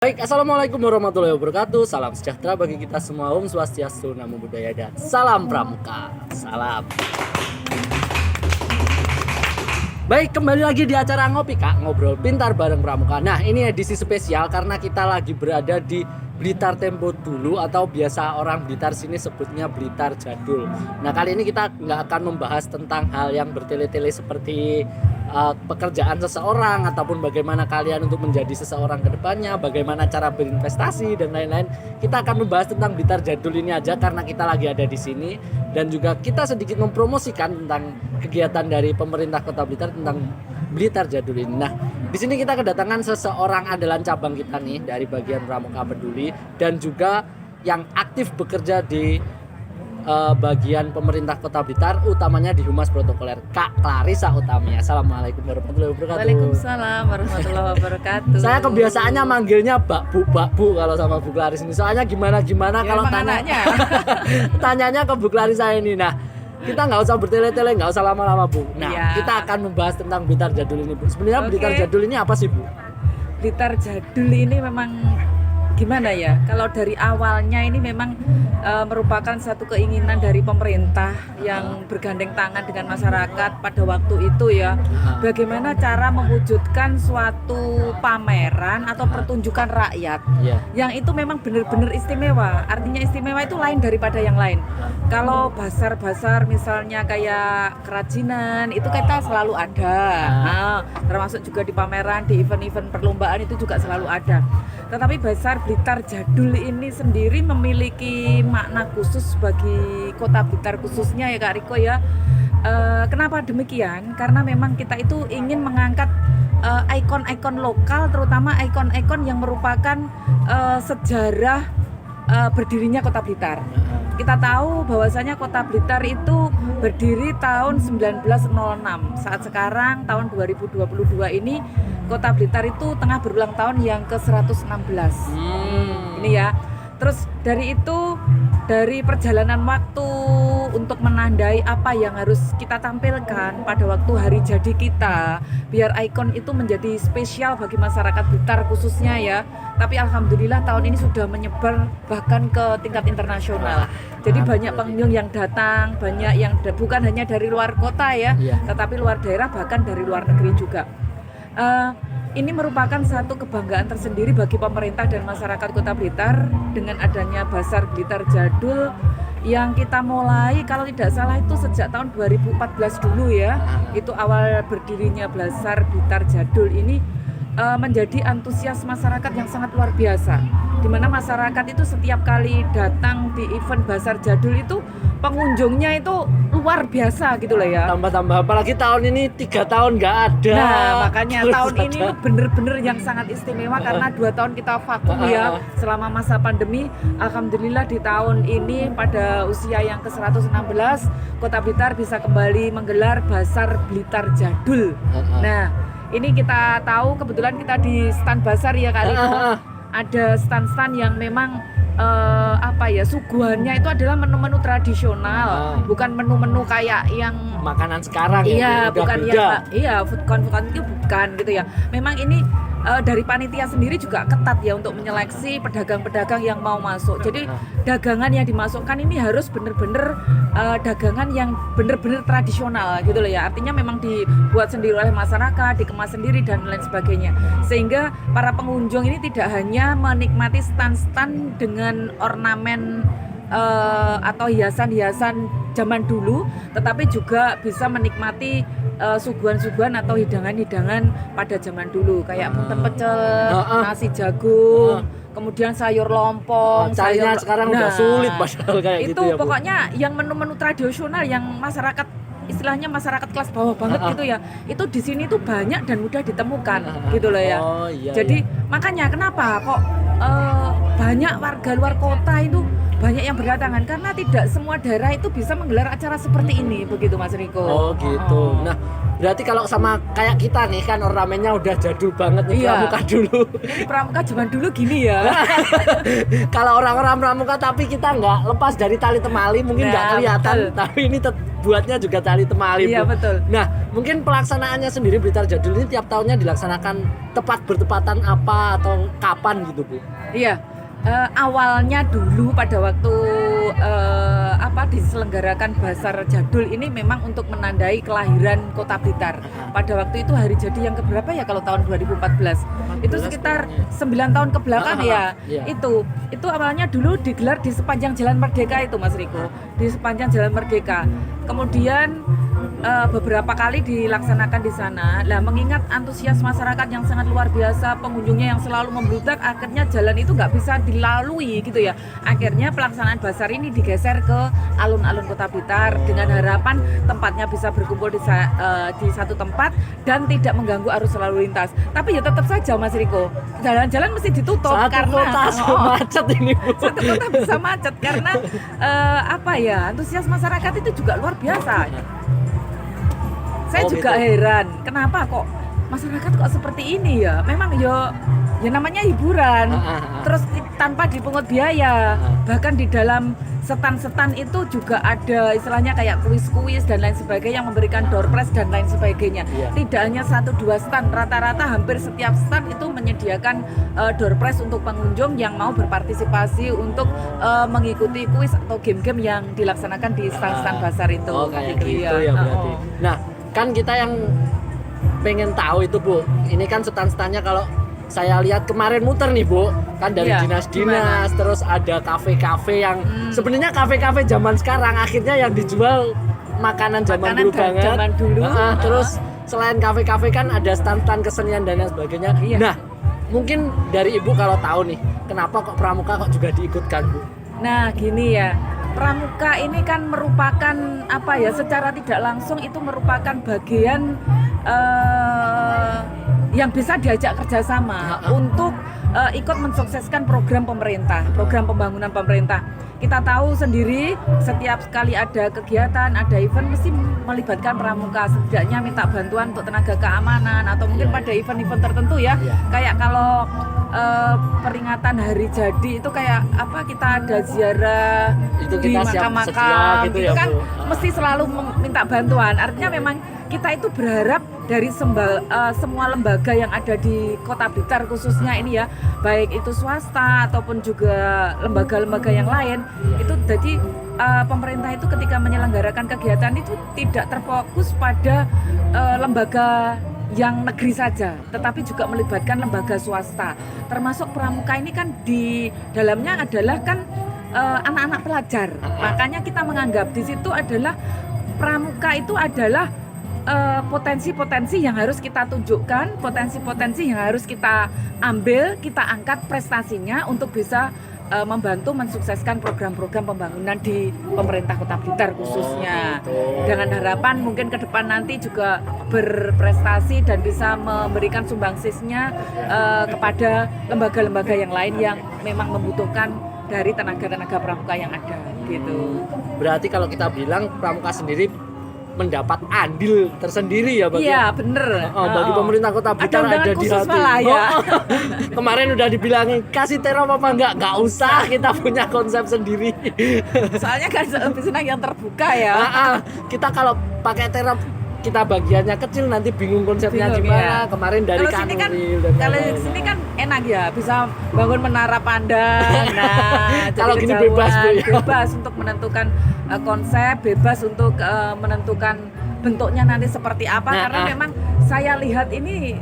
Baik, assalamualaikum warahmatullahi wabarakatuh. Salam sejahtera bagi kita semua. Om Swastiastu, Namo Buddhaya, dan salam pramuka. Salam. Baik, kembali lagi di acara Ngopi Kak, ngobrol pintar bareng pramuka. Nah, ini edisi spesial karena kita lagi berada di Blitar Tempo dulu, atau biasa orang Blitar sini sebutnya Blitar Jadul. Nah, kali ini kita nggak akan membahas tentang hal yang bertele-tele seperti pekerjaan seseorang ataupun bagaimana kalian untuk menjadi seseorang ke depannya, bagaimana cara berinvestasi dan lain-lain. Kita akan membahas tentang Blitar Jadul ini aja karena kita lagi ada di sini, dan juga kita sedikit mempromosikan tentang kegiatan dari pemerintah Kota Blitar tentang Blitar Jadul ini. Nah, di sini kita kedatangan seseorang andalan cabang kita nih dari bagian Pramuka Peduli, dan juga yang aktif bekerja di bagian pemerintah Kota Blitar, utamanya di Humas Protokoler, Kak Clarissa Utami. Assalamualaikum warahmatullahi wabarakatuh. Waalaikumsalam warahmatullahi wabarakatuh. Saya kebiasaannya manggilnya Mbak Bu kalau sama Bu Clarissa ini. Soalnya gimana kalau tanyanya ke Bu Clarissa ini. Nah, kita nggak usah bertele-tele, nggak usah lama-lama Bu. Nah, kita akan membahas tentang Blitar Jadul ini Bu. Sebenarnya Blitar Jadul ini apa sih Bu? Blitar Jadul ini memang gimana ya? Kalau dari awalnya ini memang merupakan satu keinginan dari pemerintah yang bergandeng tangan dengan masyarakat pada waktu itu ya. Bagaimana cara mewujudkan suatu pameran atau pertunjukan rakyat yang itu memang benar-benar istimewa. Artinya istimewa itu lain daripada yang lain. Kalau basar-basar misalnya kayak kerajinan itu kita selalu ada. Termasuk juga di pameran, di event-event perlombaan itu juga selalu ada. Tetapi Basar Blitar Jadul ini sendiri memiliki makna khusus bagi Kota Blitar khususnya ya Kak Riko ya. Kenapa demikian? Karena memang kita itu ingin mengangkat ikon-ikon lokal, terutama ikon-ikon yang merupakan sejarah berdirinya Kota Blitar. Kita tahu bahwasanya Kota Blitar itu berdiri tahun 1906. Saat sekarang tahun 2022 ini Kota Blitar itu tengah berulang tahun yang ke-116. Ini ya. Terus dari perjalanan waktu untuk menandai apa yang harus kita tampilkan pada waktu hari jadi kita, biar ikon itu menjadi spesial bagi masyarakat Blitar khususnya ya. Tapi alhamdulillah tahun ini sudah menyebar bahkan ke tingkat internasional. Jadi banyak pengunjung yang datang, banyak yang bukan hanya dari luar kota ya, tetapi luar daerah, bahkan dari luar negeri juga. Ini merupakan satu kebanggaan tersendiri bagi pemerintah dan masyarakat Kota Blitar dengan adanya Basar Blitar Jadul yang kita mulai kalau tidak salah itu sejak tahun 2014 dulu ya. Itu awal berdirinya Basar Blitar Jadul ini menjadi antusias masyarakat yang sangat luar biasa, di mana masyarakat itu setiap kali datang di event Basar Jadul itu pengunjungnya itu luar biasa gitu loh ya. Tambah-tambah, apalagi tahun ini 3 tahun nggak ada. Nah makanya tahun ini bener-bener yang sangat istimewa karena 2 tahun kita vakum ya selama masa pandemi. Alhamdulillah di tahun ini pada usia yang ke-116 Kota Blitar bisa kembali menggelar Basar Blitar Jadul. Nah ini kita tahu kebetulan kita di stand Basar ya kali itu ada stand-stand yang memang suguhannya itu adalah menu-menu tradisional, bukan menu-menu kayak yang makanan sekarang food court itu bukan gitu ya. Memang ini dari panitia sendiri juga ketat ya untuk menyeleksi pedagang-pedagang yang mau masuk. Jadi dagangan yang dimasukkan ini harus benar-benar dagangan yang benar-benar tradisional gitu loh ya. Artinya memang dibuat sendiri oleh masyarakat, dikemas sendiri dan lain sebagainya. Sehingga para pengunjung ini tidak hanya menikmati stand-stand dengan ornamen atau hiasan-hiasan zaman dulu, tetapi juga bisa menikmati suguhan-suguhan atau hidangan-hidangan pada zaman dulu kayak punten pecel, nasi jagung, kemudian sayur lompong. Carinya sekarang udah sulit padahal kayak itu gitu ya, pokoknya yang menu-menu tradisional yang masyarakat istilahnya masyarakat kelas bawah banget gitu ya, itu di sini tuh banyak dan mudah ditemukan gitu loh ya. Jadi makanya kenapa kok banyak warga luar kota itu banyak yang berdatangan karena tidak semua daerah itu bisa menggelar acara seperti ini, begitu Mas Riko. Oh gitu. Nah berarti kalau sama kayak kita nih kan ornamennya udah jadul banget nih, pramuka dulu. Ini pramuka zaman dulu gini ya. Kalau orang-orang pramuka tapi kita nggak lepas dari tali temali mungkin nggak kelihatan, tapi ini buatnya juga tali temali, Iya, Bu. betul. Nah, mungkin pelaksanaannya sendiri Blitar Jadul ini tiap tahunnya dilaksanakan tepat bertepatan apa atau kapan gitu, Bu? Iya, awalnya dulu pada waktu diselenggarakan Basar Jadul ini memang untuk menandai kelahiran Kota Blitar. Pada waktu itu hari jadi yang keberapa ya kalau tahun 2014? Itu sekitar 9 tahun ke belakang ya. Iya. Itu awalnya dulu digelar di sepanjang Jalan Merdeka itu, Mas Riko. Di sepanjang Jalan Merdeka. Kemudian beberapa kali dilaksanakan di sana. Lah, mengingat antusias masyarakat yang sangat luar biasa, pengunjungnya yang selalu membludak, akhirnya jalan itu nggak bisa dilalui gitu ya. Akhirnya pelaksanaan Basar ini digeser ke alun-alun Kota Blitar dengan harapan tempatnya bisa berkumpul di satu tempat dan tidak mengganggu arus lalu lintas. Tapi ya tetap saja, Mas Riko, jalan-jalan mesti ditutup Satu kota macet ini, Bu. satu kota bisa macet karena antusias masyarakat itu juga luar biasa. Saya juga gitu. heran, kenapa kok masyarakat kok seperti ini ya? Memang ya namanya hiburan, terus tanpa dipungut biaya. Bahkan di dalam setan-setan itu juga ada istilahnya kayak kuis-kuis dan lain sebagainya yang memberikan door prize dan lain sebagainya. Iya. Tidak hanya 1-2 stand, rata-rata hampir setiap stand itu menyediakan door prize untuk pengunjung yang mau berpartisipasi untuk mengikuti kuis atau game-game yang dilaksanakan di stand-stand Basar itu. Oh, kayak gitu ya berarti. Nah, kan kita yang pengen tahu itu, Bu, ini kan stand-standnya kalau saya lihat kemarin muter nih, Bu, kan dari Iya, dinas-dinas, terus ada kafe-kafe yang sebenarnya kafe-kafe zaman sekarang akhirnya yang dijual makanan zaman dulu banget. Zaman dulu. Terus selain kafe-kafe kan ada stand-stand kesenian dan lain sebagainya. Iya. Nah, mungkin dari Ibu kalau tahu nih, kenapa kok Pramuka kok juga diikutkan, Bu? Nah, gini ya. Pramuka ini kan merupakan secara tidak langsung itu merupakan bagian yang bisa diajak kerjasama untuk ikut mensukseskan program pemerintah, program pembangunan pemerintah. Kita tahu sendiri setiap kali ada kegiatan, ada event mesti melibatkan Pramuka, setidaknya minta bantuan untuk tenaga keamanan atau mungkin pada event-event tertentu ya. Kayak kalau peringatan hari jadi itu kayak kita ada ziarah Itu di kita siap makam-makam sedia gitu ya, kan Bu. mesti selalu minta bantuan. Artinya memang kita itu berharap dari semua lembaga yang ada di Kota Blitar khususnya ini ya, baik itu swasta ataupun juga lembaga-lembaga yang lain, itu jadi pemerintah itu ketika menyelenggarakan kegiatan itu tidak terfokus pada lembaga yang negeri saja, tetapi juga melibatkan lembaga swasta. Termasuk Pramuka ini kan di dalamnya adalah kan anak-anak pelajar. Makanya kita menganggap di situ adalah Pramuka itu adalah potensi-potensi yang harus kita tunjukkan, potensi-potensi yang harus kita ambil, kita angkat prestasinya untuk bisa membantu mensukseskan program-program pembangunan di pemerintah Kota Blitar khususnya. Dengan harapan mungkin ke depan nanti juga berprestasi dan bisa memberikan sumbangsisnya kepada lembaga-lembaga yang lain yang memang membutuhkan dari tenaga-tenaga pramuka yang ada gitu. Berarti kalau kita bilang Pramuka sendiri mendapat andil tersendiri ya bagi bener. Bagi pemerintah Kota Blitar ada di khusus hati. malah ya. Kemarin udah dibilangin kasih terop apa enggak usah, kita punya konsep sendiri. Soalnya kan lebih senang yang terbuka ya. Kita kalau pakai terop kita bagiannya kecil nanti bingung konsepnya gimana. Kemarin dari Kanwil dan kalau di sini kan enak ya, bisa bangun menara pandang. Nah, kalau gini bebas, Bu, ya. Bebas untuk menentukan konsep, bebas untuk menentukan bentuknya nanti seperti apa. Karena memang saya lihat ini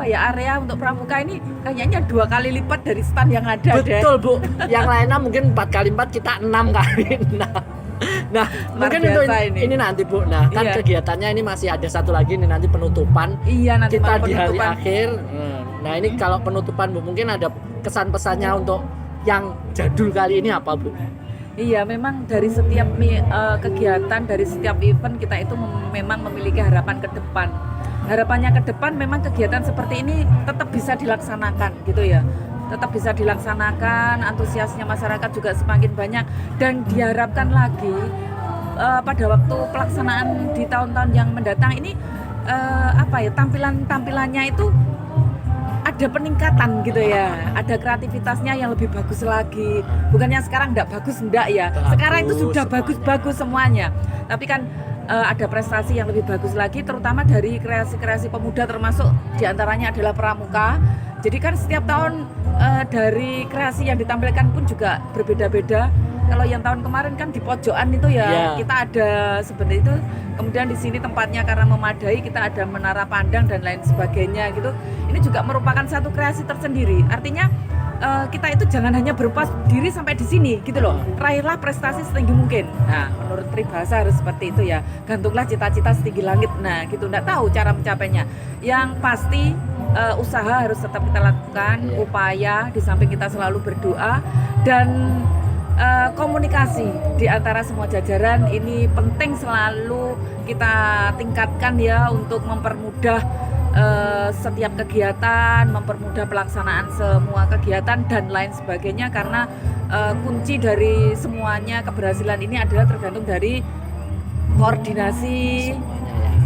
area untuk pramuka ini kayaknya 2 kali lipat dari stand yang ada. Betul, Bu. Yang lainnya mungkin 4 kali 4, kita 6 kali 6. Nah, mungkin untuk ini nanti, Bu. Nah, kan kegiatannya ini masih ada satu lagi nih, nanti penutupan. Iya, nanti kita di hari penutupan. akhir. Nah, ini kalau penutupan, Bu, mungkin ada kesan-pesannya untuk yang jadul kali ini apa, Bu? Iya, memang dari setiap kegiatan, dari setiap event kita itu memang memiliki harapan ke depan. Harapannya ke depan memang kegiatan seperti ini tetap bisa dilaksanakan gitu ya. Tetap bisa dilaksanakan, antusiasnya masyarakat juga semakin banyak dan diharapkan lagi pada waktu pelaksanaan di tahun-tahun yang mendatang ini tampilannya itu ada peningkatan gitu ya, ada kreativitasnya yang lebih bagus lagi. Bukannya sekarang enggak bagus, enggak ya. Sekarang itu sudah bagus-bagus semuanya. Tapi kan ada prestasi yang lebih bagus lagi, terutama dari kreasi-kreasi pemuda, termasuk diantaranya adalah pramuka. Jadi kan setiap tahun dari kreasi yang ditampilkan pun juga berbeda-beda. Kalau yang tahun kemarin kan di pojokan itu ya, kita ada sebenarnya itu. Kemudian di sini tempatnya karena memadai, kita ada menara pandang dan lain sebagainya gitu. Ini juga merupakan satu kreasi tersendiri. Artinya kita itu jangan hanya berpuas diri sampai di sini gitu loh. Raihlah prestasi setinggi mungkin. Nah, menurut peribahasa harus seperti itu ya. Gantunglah cita-cita setinggi langit. Nah, gitu. Nggak tahu cara mencapainya. Yang pasti usaha harus tetap kita lakukan, upaya di samping kita selalu berdoa dan komunikasi di antara semua jajaran ini penting selalu kita tingkatkan ya untuk mempermudah setiap kegiatan, mempermudah pelaksanaan semua kegiatan dan lain sebagainya, karena kunci dari semuanya keberhasilan ini adalah tergantung dari koordinasi.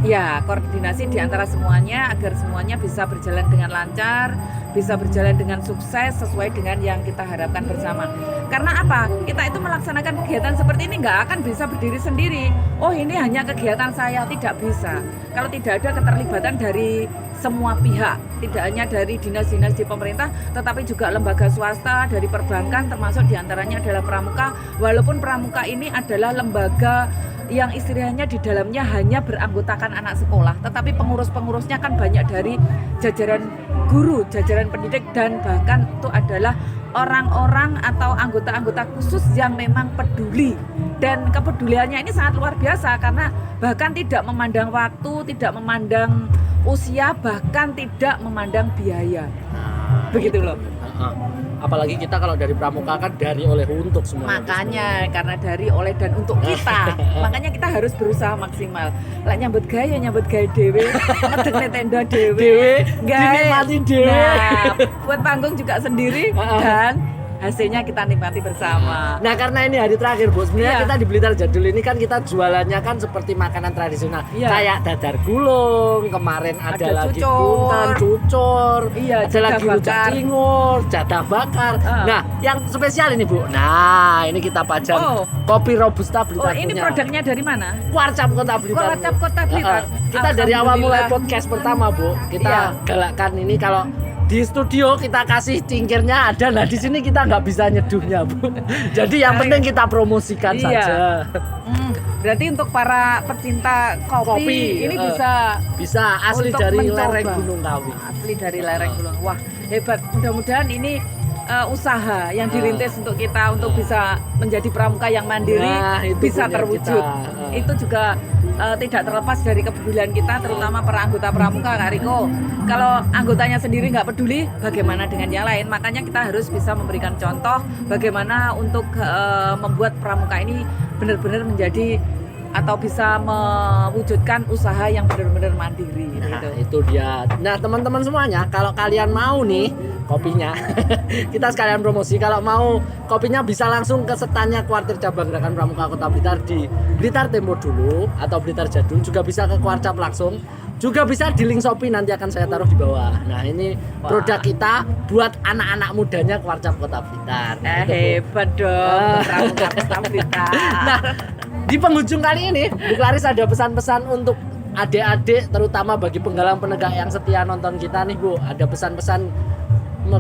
Ya, koordinasi di antara semuanya agar semuanya bisa berjalan dengan lancar, bisa berjalan dengan sukses sesuai dengan yang kita harapkan bersama. Karena apa? Kita itu melaksanakan kegiatan seperti ini nggak akan bisa berdiri sendiri. Oh, ini hanya kegiatan saya, tidak bisa. Kalau tidak ada keterlibatan dari semua pihak, tidak hanya dari dinas-dinas di pemerintah, tetapi juga lembaga swasta, dari perbankan, termasuk diantaranya adalah pramuka. Walaupun pramuka ini adalah lembaga yang istilahnya di dalamnya hanya beranggotakan anak sekolah, tetapi pengurus-pengurusnya kan banyak dari jajaran guru, jajaran pendidik, dan bahkan itu adalah orang-orang atau anggota-anggota khusus yang memang peduli. Dan kepeduliannya ini sangat luar biasa karena bahkan tidak memandang waktu, tidak memandang usia, bahkan tidak memandang biaya. Begitu loh. Apalagi kita kalau dari pramuka kan dari oleh untuk semua. Makanya karena dari oleh dan untuk kita, makanya kita harus berusaha maksimal. Lah nyambut gawe dhewe, medekne tenda dhewe, gawe mati dhewe. Nah, buat panggung juga sendiri dan hasilnya kita nikmati bersama. Nah, karena ini hari terakhir, Bu. Sebenarnya kita di Blitar Jadul ini kan kita jualannya kan seperti makanan tradisional. Kayak dadar gulung, kemarin ada lagi buntan, cucur, ada lagi rujak cingur, jadah bakar. Nah, yang spesial ini, Bu. Nah, ini kita pajang kopi robusta Blitar. Oh, ini produknya dari mana? Warcap Kota Blitar. Warcap Kota Blitar. Kita dari awal mulai podcast pertama, Bu. Kita galakkan ini kalau di studio kita kasih cingkirnya ada, nah di sini kita nggak bisa nyeduhnya, Bu. Jadi yang penting kita promosikan saja. Berarti untuk para pecinta kopi ini bisa asli dari lereng Gunung Kawi. Asli dari lereng Gunung. Wah, hebat. Mudah-mudahan ini usaha yang dirintis untuk kita untuk bisa menjadi pramuka yang mandiri bisa terwujud. Itu juga tidak terlepas dari kepedulian kita, terutama para anggota pramuka, Kak Riko. Kalau anggotanya sendiri nggak peduli, bagaimana dengan yang lain? Makanya kita harus bisa memberikan contoh bagaimana untuk membuat pramuka ini benar-benar menjadi atau bisa mewujudkan usaha yang benar-benar mandiri. Nah, gitu. Itu dia. Nah, teman-teman semuanya, kalau kalian mau nih kopinya, kita sekalian promosi. Kalau mau kopinya bisa langsung ke setannya Kuartir Cabang Gerakan Pramuka Kota Blitar di Blitar Tempo dulu atau Blitar Jadul, juga bisa ke Kuarcap langsung. Juga bisa di link Shopee, nanti akan saya taruh di bawah. Nah, ini produk kita buat anak-anak mudanya Kuarcap Kota Blitar. Hebat dong, Pramuka Kota Blitar. Nah, di penghujung kali ini, Bu Klaris ada pesan-pesan untuk adik-adik, terutama bagi penggalang penegak yang setia nonton kita nih, Bu. Ada pesan-pesan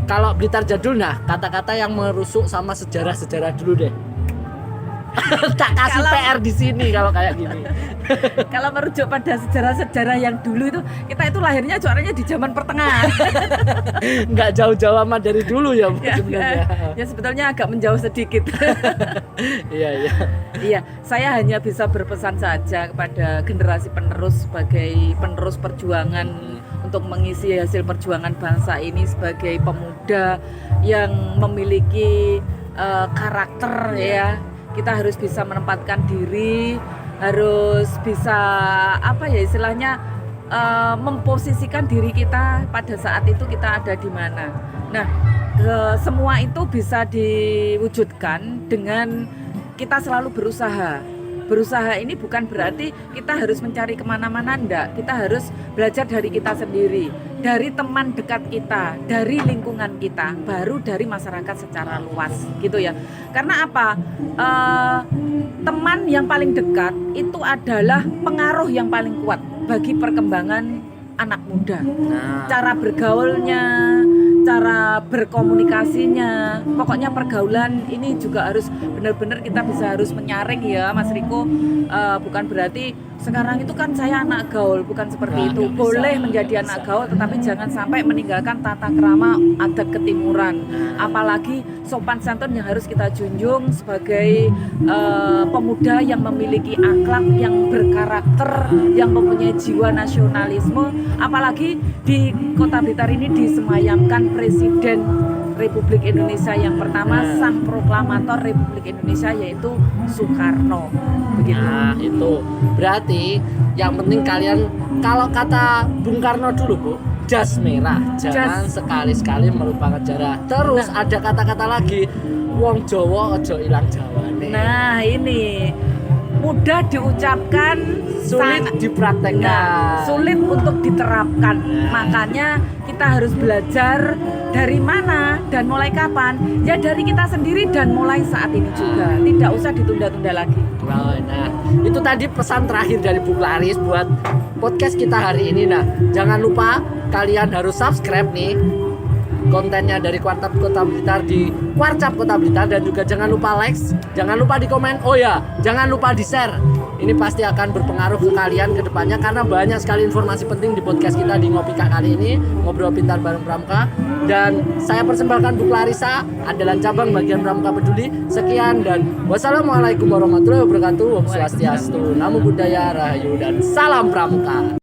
kalau Blitar Jadul, nah kata-kata yang merusuk sama sejarah-sejarah dulu deh. Tak kasih PR di sini kalau kayak gini. Kalau merujuk pada sejarah-sejarah yang dulu itu, kita itu lahirnya juaranya di zaman pertengahan. Nggak jauh-jauh amat dari dulu ya, Bu, sebenarnya. Ya sebetulnya agak menjauh sedikit. Iya, saya hanya bisa berpesan saja kepada generasi penerus sebagai penerus perjuangan untuk mengisi hasil perjuangan bangsa ini sebagai pemuda yang memiliki karakter ya. Kita harus bisa menempatkan diri, harus bisa istilahnya memposisikan diri kita pada saat itu kita ada di mana. Nah, semua itu bisa diwujudkan dengan kita selalu berusaha. Berusaha ini bukan berarti kita harus mencari kemana-mana, enggak. Kita harus belajar dari kita sendiri. dari teman dekat kita, dari lingkungan kita, baru dari masyarakat secara luas gitu ya. Karena apa? Teman yang paling dekat itu adalah pengaruh yang paling kuat bagi perkembangan anak muda. Nah, Cara bergaulnya, cara berkomunikasinya, pokoknya pergaulan ini juga harus benar-benar kita harus menyaring ya Mas Riko. Bukan berarti sekarang itu kan saya anak gaul, bukan seperti Nah, itu. nggak bisa, Boleh nggak menjadi bisa. anak gaul, tetapi jangan sampai meninggalkan tata krama adat ketimuran. Apalagi sopan santun yang harus kita junjung sebagai pemuda yang memiliki akhlak, yang berkarakter, yang mempunyai jiwa nasionalisme. Apalagi di Kota Blitar ini disemayamkan Presiden Republik Indonesia yang pertama, sang proklamator Republik Indonesia yaitu Soekarno. Begitu. nah itu berarti yang penting kalian, kalau kata Bung Karno dulu Bu, jas merah, jangan sekali-sekali melupakan sejarah. Terus ada kata-kata lagi, wong Jawa ojo ilang jawane. Nah, ini mudah diucapkan, Sulit dipraktekkan. sulit untuk diterapkan. Makanya kita harus belajar dari mana dan mulai kapan? Ya dari kita sendiri dan mulai saat ini juga. Tidak usah ditunda-tunda lagi. Nah, itu tadi pesan terakhir dari Bu Claris buat podcast kita hari ini. Nah, jangan lupa kalian harus subscribe nih kontennya dari Wartap Kota Blitar di Warcap Kota Blitar, dan juga jangan lupa like, jangan lupa di komen, oh ya, jangan lupa di share. Ini pasti akan berpengaruh ke kalian ke depannya karena banyak sekali informasi penting di podcast kita di Ngopika kali ini, Ngobrol Pintar bareng Pramuka. Dan saya persembahkan Bu Clarissa, andalan cabang bagian Pramuka Peduli. Sekian dan wassalamualaikum warahmatullahi wabarakatuh. Om Swastiastu, Namo Buddhaya, Rahayu, dan salam Pramuka.